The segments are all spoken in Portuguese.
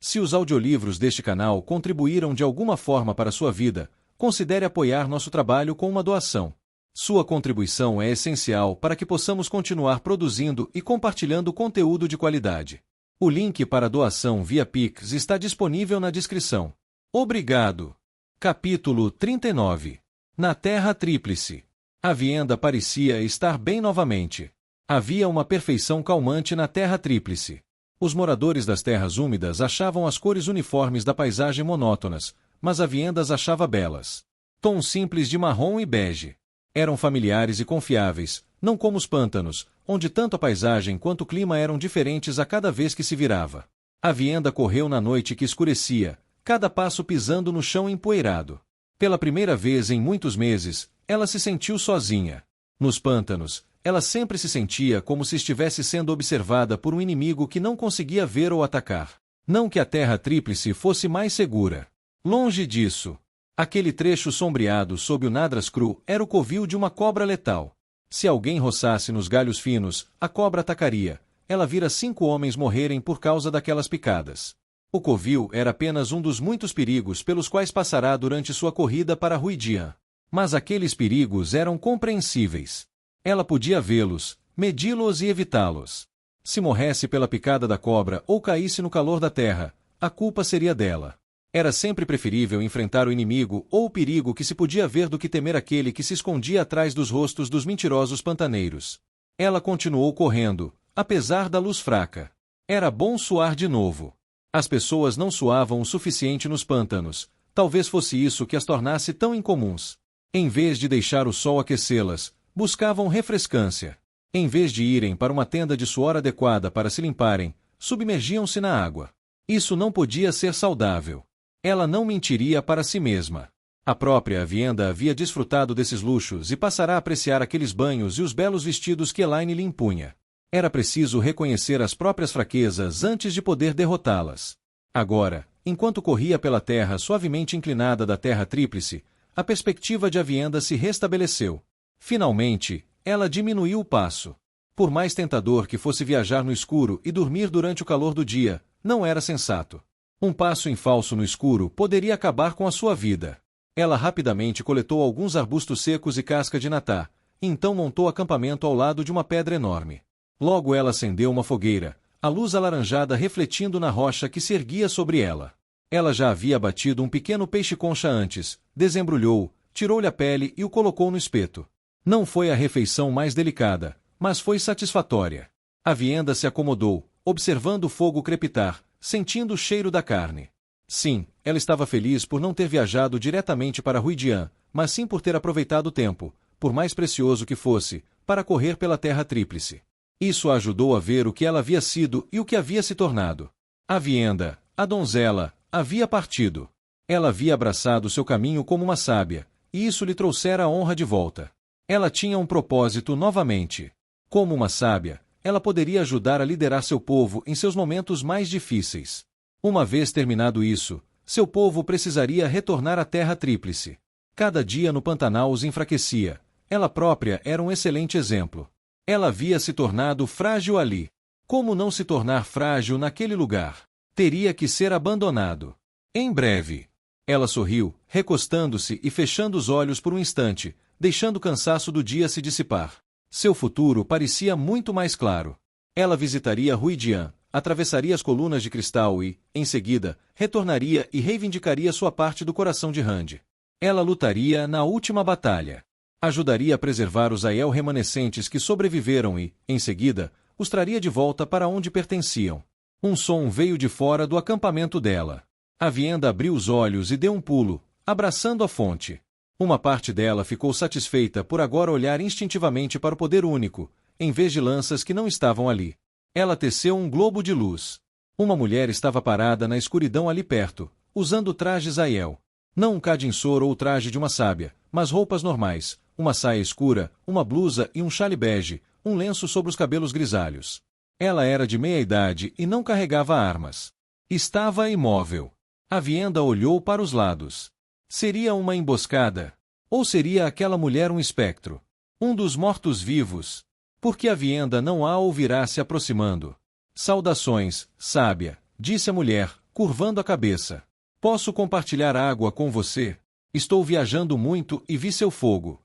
Se os audiolivros deste canal contribuíram de alguma forma para a sua vida, considere apoiar nosso trabalho com uma doação. Sua contribuição é essencial para que possamos continuar produzindo e compartilhando conteúdo de qualidade. O link para a doação via Pix está disponível na descrição. Obrigado. Capítulo 39. Na Terra Tríplice. A Vienda parecia estar bem novamente. Havia uma perfeição calmante na Terra Tríplice. Os moradores das terras úmidas achavam as cores uniformes da paisagem monótonas, mas a Vienda as achava belas. Tons simples de marrom e bege. Eram familiares e confiáveis, não como os pântanos, onde tanto a paisagem quanto o clima eram diferentes a cada vez que se virava. A Vienda correu na noite que escurecia, cada passo pisando no chão empoeirado. Pela primeira vez em muitos meses, ela se sentiu sozinha. Nos pântanos, ela sempre se sentia como se estivesse sendo observada por um inimigo que não conseguia ver ou atacar. Não que a Terra Tríplice fosse mais segura. Longe disso. Aquele trecho sombreado sob o Nadras Cru era o covil de uma cobra letal. Se alguém roçasse nos galhos finos, a cobra atacaria. Ela vira 5 homens morrerem por causa daquelas picadas. O covil era apenas um dos muitos perigos pelos quais passará durante sua corrida para Ruidian. Mas aqueles perigos eram compreensíveis. Ela podia vê-los, medi-los e evitá-los. Se morresse pela picada da cobra ou caísse no calor da terra, a culpa seria dela. Era sempre preferível enfrentar o inimigo ou o perigo que se podia ver do que temer aquele que se escondia atrás dos rostos dos mentirosos pantaneiros. Ela continuou correndo, apesar da luz fraca. Era bom suar de novo. As pessoas não suavam o suficiente nos pântanos, talvez fosse isso que as tornasse tão incomuns. Em vez de deixar o sol aquecê-las, buscavam refrescância. Em vez de irem para uma tenda de suor adequada para se limparem, submergiam-se na água. Isso não podia ser saudável. Ela não mentiria para si mesma. A própria Vienda havia desfrutado desses luxos e passará a apreciar aqueles banhos e os belos vestidos que Elaine lhe impunha. Era preciso reconhecer as próprias fraquezas antes de poder derrotá-las. Agora, enquanto corria pela terra suavemente inclinada da Terra Tríplice, a perspectiva de Vienda se restabeleceu. Finalmente, ela diminuiu o passo. Por mais tentador que fosse viajar no escuro e dormir durante o calor do dia, não era sensato. Um passo em falso no escuro poderia acabar com a sua vida. Ela rapidamente coletou alguns arbustos secos e casca de natá, e então montou acampamento ao lado de uma pedra enorme. Logo ela acendeu uma fogueira, a luz alaranjada refletindo na rocha que se erguia sobre ela. Ela já havia abatido um pequeno peixe-concha antes, desembrulhou, tirou-lhe a pele e o colocou no espeto. Não foi a refeição mais delicada, mas foi satisfatória. A Vienda se acomodou, observando o fogo crepitar, sentindo o cheiro da carne. Sim, ela estava feliz por não ter viajado diretamente para Ruidian, mas sim por ter aproveitado o tempo, por mais precioso que fosse, para correr pela Terra Tríplice. Isso a ajudou a ver o que ela havia sido e o que havia se tornado. A Vienda, a donzela, havia partido. Ela havia abraçado seu caminho como uma sábia, e isso lhe trouxera a honra de volta. Ela tinha um propósito novamente. Como uma sábia, ela poderia ajudar a liderar seu povo em seus momentos mais difíceis. Uma vez terminado isso, seu povo precisaria retornar à Terra Tríplice. Cada dia no Pantanal os enfraquecia. Ela própria era um excelente exemplo. Ela havia se tornado frágil ali. Como não se tornar frágil naquele lugar? Teria que ser abandonado. Em breve. Ela sorriu, recostando-se e fechando os olhos por um instante, deixando o cansaço do dia se dissipar. Seu futuro parecia muito mais claro. Ela visitaria Ruidian, atravessaria as colunas de cristal e, em seguida, retornaria e reivindicaria sua parte do coração de Rand. Ela lutaria na última batalha. Ajudaria a preservar os Aiel remanescentes que sobreviveram e, em seguida, os traria de volta para onde pertenciam. Um som veio de fora do acampamento dela. A Vienda abriu os olhos e deu um pulo, abraçando a fonte. Uma parte dela ficou satisfeita por agora olhar instintivamente para o poder único, em vez de lanças que não estavam ali. Ela teceu um globo de luz. Uma mulher estava parada na escuridão ali perto, usando trajes Aiel. Não um Kadinsor ou o traje de uma sábia, mas roupas normais, uma saia escura, uma blusa e um chale bege, um lenço sobre os cabelos grisalhos. Ela era de meia-idade e não carregava armas. Estava imóvel. A Vienda olhou para os lados. Seria uma emboscada? Ou seria aquela mulher um espectro? Um dos mortos-vivos? Porque a Vienda não a ouvirá se aproximando. Saudações, sábia, disse a mulher, curvando a cabeça. Posso compartilhar água com você? Estou viajando muito e vi seu fogo.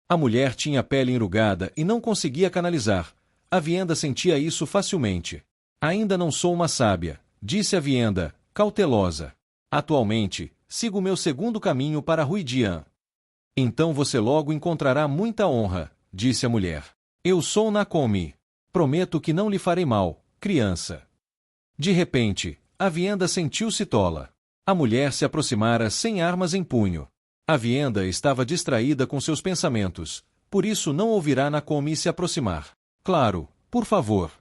A mulher tinha a pele enrugada e não conseguia canalizar. A Vienda sentia isso facilmente. Ainda não sou uma sábia, disse a Vienda, cautelosa. Atualmente, sigo meu segundo caminho para Ruidian. Então você logo encontrará muita honra, disse a mulher. Eu sou Nakomi. Prometo que não lhe farei mal, criança. De repente, a Vienda sentiu-se tola. A mulher se aproximara sem armas em punho. A Vienda estava distraída com seus pensamentos, por isso não ouvirá Nakomi se aproximar. Claro, por favor.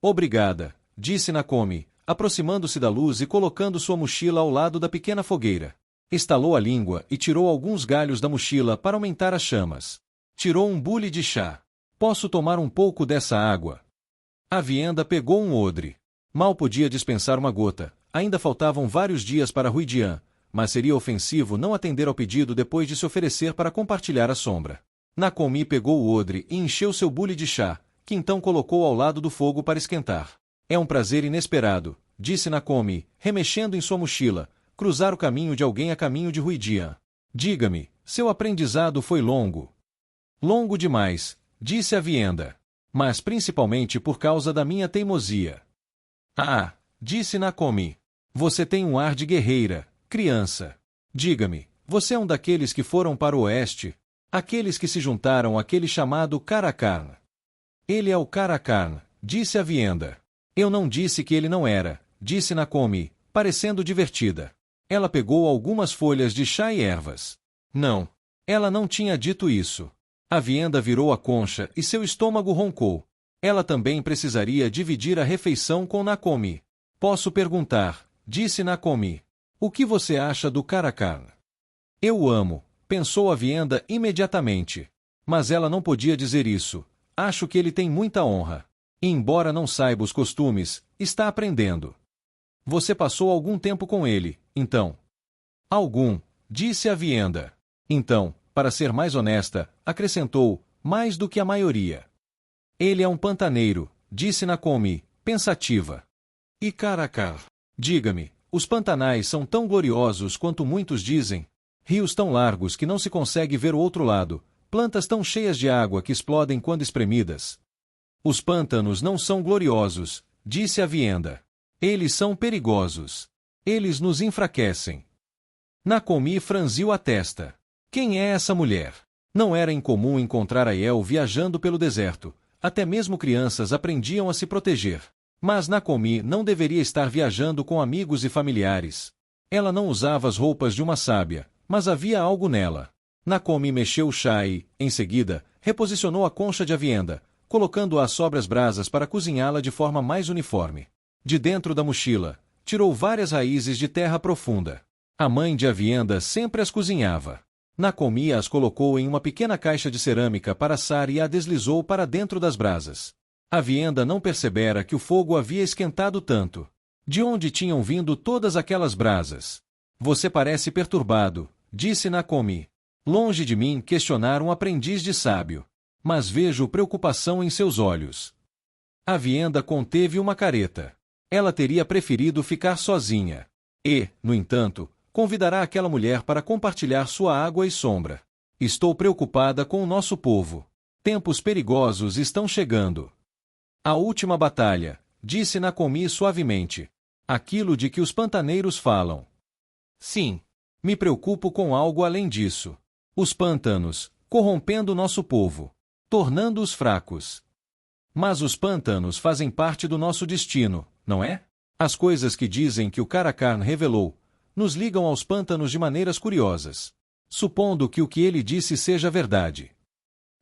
Obrigada, disse Nakomi, aproximando-se da luz e colocando sua mochila ao lado da pequena fogueira. Estalou a língua e tirou alguns galhos da mochila para aumentar as chamas. Tirou um bule de chá. Posso tomar um pouco dessa água? A Vienda pegou um odre. Mal podia dispensar uma gota. Ainda faltavam vários dias para Ruidian, mas seria ofensivo não atender ao pedido depois de se oferecer para compartilhar a sombra. Nakomi pegou o odre e encheu seu bule de chá, que então colocou ao lado do fogo para esquentar. É um prazer inesperado, disse Nakomi, remexendo em sua mochila, cruzar o caminho de alguém a caminho de Ruidian. Diga-me, seu aprendizado foi longo. Longo demais, disse a Vienda. Mas principalmente por causa da minha teimosia. Ah, disse Nakomi. Você tem um ar de guerreira, criança. Diga-me, você é um daqueles que foram para o oeste? Aqueles que se juntaram àquele chamado Caracarn. Ele é o Caracarn, disse a Vienda. Eu não disse que ele não era, disse Nakomi, parecendo divertida. Ela pegou algumas folhas de chá e ervas. Não, ela não tinha dito isso. A Vienda virou a concha e seu estômago roncou. Ela também precisaria dividir a refeição com Nakomi. Posso perguntar, disse Nakomi. O que você acha do Caracarn? Eu o amo, pensou a Vienda imediatamente. Mas ela não podia dizer isso. Acho que ele tem muita honra. E embora não saiba os costumes, está aprendendo. Você passou algum tempo com ele, então? Algum, disse a Vienda. Então, para ser mais honesta, acrescentou, mais do que a maioria. Ele é um pantaneiro, disse Nakomi, pensativa. E Caracar? Diga-me, os pantanais são tão gloriosos quanto muitos dizem? Rios tão largos que não se consegue ver o outro lado, plantas tão cheias de água que explodem quando espremidas. Os pântanos não são gloriosos, disse a Vienda. Eles são perigosos. Eles nos enfraquecem. Nakomi franziu a testa. Quem é essa mulher? Não era incomum encontrar Aiel viajando pelo deserto. Até mesmo crianças aprendiam a se proteger. Mas Nakomi não deveria estar viajando com amigos e familiares. Ela não usava as roupas de uma sábia, mas havia algo nela. Nakomi mexeu o chá e, em seguida, reposicionou a concha de Avienda, colocando-a sobre as brasas para cozinhá-la de forma mais uniforme. De dentro da mochila, tirou várias raízes de terra profunda. A mãe de Avienda sempre as cozinhava. Nakomi as colocou em uma pequena caixa de cerâmica para assar e a deslizou para dentro das brasas. A Vienda não percebera que o fogo havia esquentado tanto. De onde tinham vindo todas aquelas brasas? Você parece perturbado, disse Nakomi. Longe de mim questionar um aprendiz de sábio. Mas vejo preocupação em seus olhos. A Vienda conteve uma careta. Ela teria preferido ficar sozinha. E, no entanto, convidará aquela mulher para compartilhar sua água e sombra. Estou preocupada com o nosso povo. Tempos perigosos estão chegando. A última batalha, disse Nakomi suavemente. Aquilo de que os pantaneiros falam. Sim. Me preocupo com algo além disso. Os pântanos, corrompendo nosso povo. Tornando-os fracos. Mas os pântanos fazem parte do nosso destino, não é? As coisas que dizem que o Caracarn revelou nos ligam aos pântanos de maneiras curiosas. Supondo que o que ele disse seja verdade.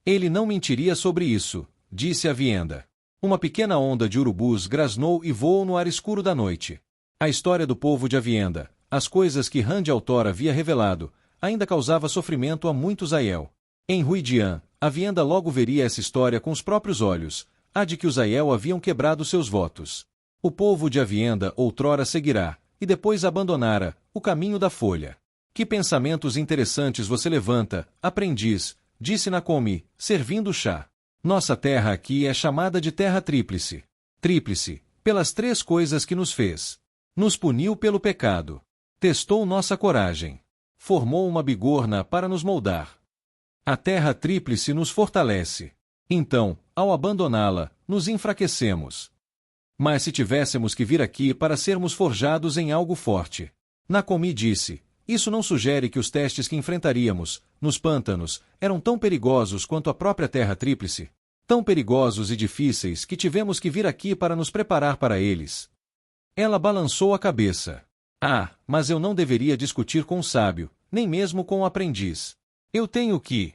Ele não mentiria sobre isso, disse a Vienda. Uma pequena onda de urubus grasnou e voou no ar escuro da noite. A história do povo de Avienda, as coisas que Rand Altor havia revelado, ainda causava sofrimento a muitos Aiel. Em Ruidian, Avienda logo veria essa história com os próprios olhos, a de que os Aiel haviam quebrado seus votos. O povo de Avienda outrora seguirá, e depois abandonara, o caminho da folha. Que pensamentos interessantes você levanta, aprendiz, disse Nakomi, servindo o chá. Nossa terra aqui é chamada de Terra Tríplice. Tríplice, pelas três coisas que nos fez. Nos puniu pelo pecado. Testou nossa coragem. Formou uma bigorna para nos moldar. A terra tríplice nos fortalece. Então, ao abandoná-la, nos enfraquecemos. Mas se tivéssemos que vir aqui para sermos forjados em algo forte. Nacomi disse, isso não sugere que os testes que enfrentaríamos, nos pântanos, eram tão perigosos quanto a própria terra tríplice? Tão perigosos e difíceis que tivemos que vir aqui para nos preparar para eles. Ela balançou a cabeça. Ah, mas eu não deveria discutir com o sábio, nem mesmo com o aprendiz. Eu tenho que...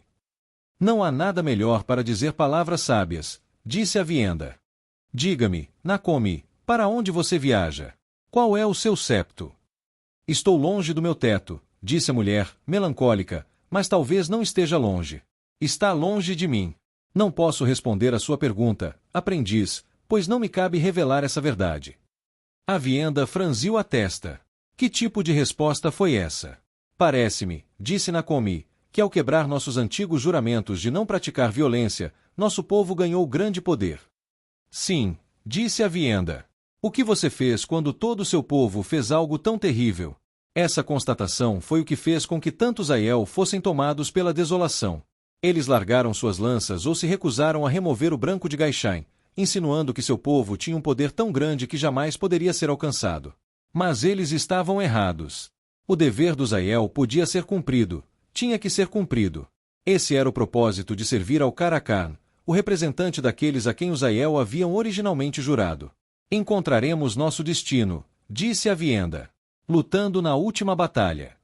Não há nada melhor para dizer palavras sábias, disse a Vienda. Diga-me, Nacomi, para onde você viaja? Qual é o seu septo? Estou longe do meu teto, disse a mulher, melancólica, mas talvez não esteja longe. Está longe de mim. Não posso responder à sua pergunta, aprendiz, pois não me cabe revelar essa verdade. A Vienda franziu a testa. Que tipo de resposta foi essa? Parece-me, disse Nacomi, que ao quebrar nossos antigos juramentos de não praticar violência, nosso povo ganhou grande poder. Sim, disse a Vienda. O que você fez quando todo o seu povo fez algo tão terrível? Essa constatação foi o que fez com que tantos Aiel fossem tomados pela desolação. Eles largaram suas lanças ou se recusaram a remover o branco de Gaishain, insinuando que seu povo tinha um poder tão grande que jamais poderia ser alcançado. Mas eles estavam errados. O dever dos Aiel podia ser cumprido, tinha que ser cumprido. Esse era o propósito de servir ao Caracan, o representante daqueles a quem os Aiel haviam originalmente jurado. Encontraremos nosso destino, disse a Vienda, lutando na última batalha.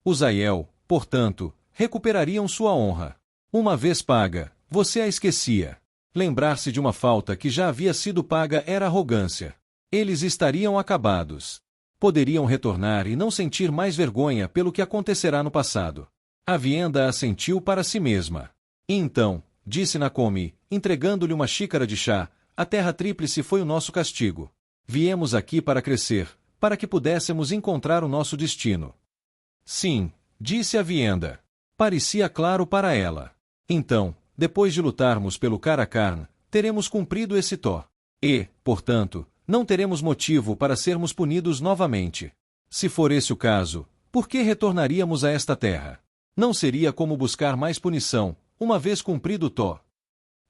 Os Aiel, portanto, recuperariam sua honra. Uma vez paga, você a esquecia. Lembrar-se de uma falta que já havia sido paga era arrogância. Eles estariam acabados. Poderiam retornar e não sentir mais vergonha pelo que acontecerá no passado. A Vienda assentiu para si mesma. E então, disse Nacomi, entregando-lhe uma xícara de chá, a terra tríplice foi o nosso castigo. Viemos aqui para crescer, para que pudéssemos encontrar o nosso destino. Sim, disse a Vienda. Parecia claro para ela. Então, depois de lutarmos pelo Caracan, teremos cumprido esse tó. E, portanto, não teremos motivo para sermos punidos novamente. Se for esse o caso, por que retornaríamos a esta terra? Não seria como buscar mais punição, uma vez cumprido o tó.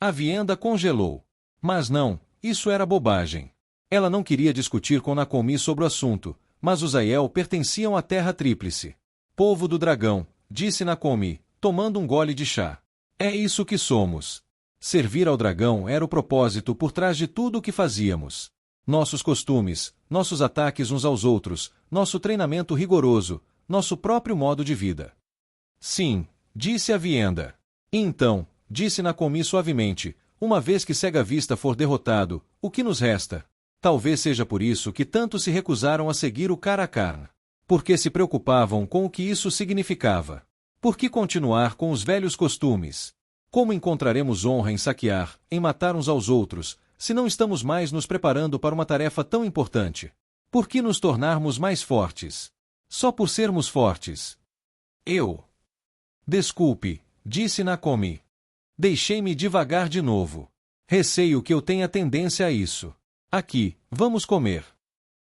A Vienda congelou. Mas não, isso era bobagem. Ela não queria discutir com Nacomi sobre o assunto, mas os Aiel pertenciam à terra tríplice. Povo do dragão, disse Nacomi, tomando um gole de chá. É isso que somos. Servir ao dragão era o propósito por trás de tudo o que fazíamos. Nossos costumes, nossos ataques uns aos outros, nosso treinamento rigoroso, nosso próprio modo de vida. Sim, disse a Vienda. E então, disse Nacomi suavemente, uma vez que Cega Vista for derrotado, o que nos resta? Talvez seja por isso que tantos se recusaram a seguir o Caracan. Porque se preocupavam com o que isso significava. Por que continuar com os velhos costumes? Como encontraremos honra em saquear, em matar uns aos outros, se não estamos mais nos preparando para uma tarefa tão importante? Por que nos tornarmos mais fortes? Só por sermos fortes. Desculpe, disse Nacomi. Deixei-me devagar de novo. Receio que eu tenha tendência a isso. Aqui, vamos comer.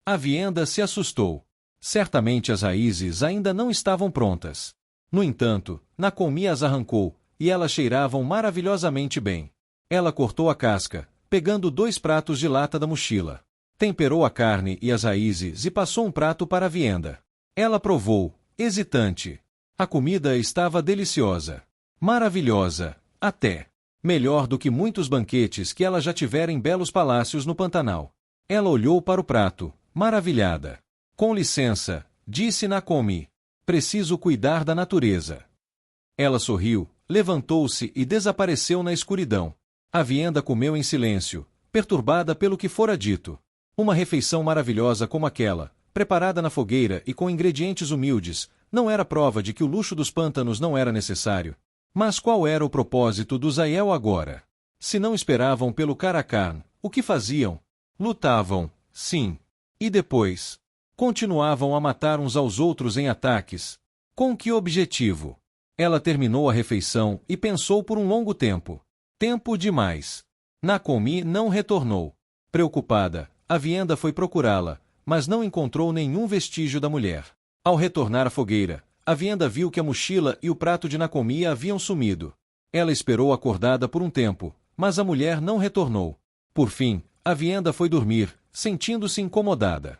A Vienda se assustou. Certamente as raízes ainda não estavam prontas. No entanto, Nacomi as arrancou, e elas cheiravam maravilhosamente bem. Ela cortou a casca, pegando 2 pratos de lata da mochila. Temperou a carne e as raízes e passou um prato para a Vienda. Ela provou, hesitante. A comida estava deliciosa. Maravilhosa, até. Melhor do que muitos banquetes que ela já tivera em belos palácios no Pantanal. Ela olhou para o prato, maravilhada. Com licença, disse Nacomi. Preciso cuidar da natureza. Ela sorriu, levantou-se e desapareceu na escuridão. A Vienda comeu em silêncio, perturbada pelo que fora dito. Uma refeição maravilhosa como aquela, preparada na fogueira e com ingredientes humildes, não era prova de que o luxo dos pântanos não era necessário. Mas qual era o propósito dos Aiel agora? Se não esperavam pelo Caracan, o que faziam? Lutavam, sim. E depois? Continuavam a matar uns aos outros em ataques. Com que objetivo? Ela terminou a refeição e pensou por um longo tempo. Tempo demais. Nacomi não retornou. Preocupada, a Vienda foi procurá-la, mas não encontrou nenhum vestígio da mulher. Ao retornar à fogueira, Aviendha viu que a mochila e o prato de Nakomi haviam sumido. Ela esperou acordada por um tempo, mas a mulher não retornou. Por fim, Aviendha foi dormir, sentindo-se incomodada.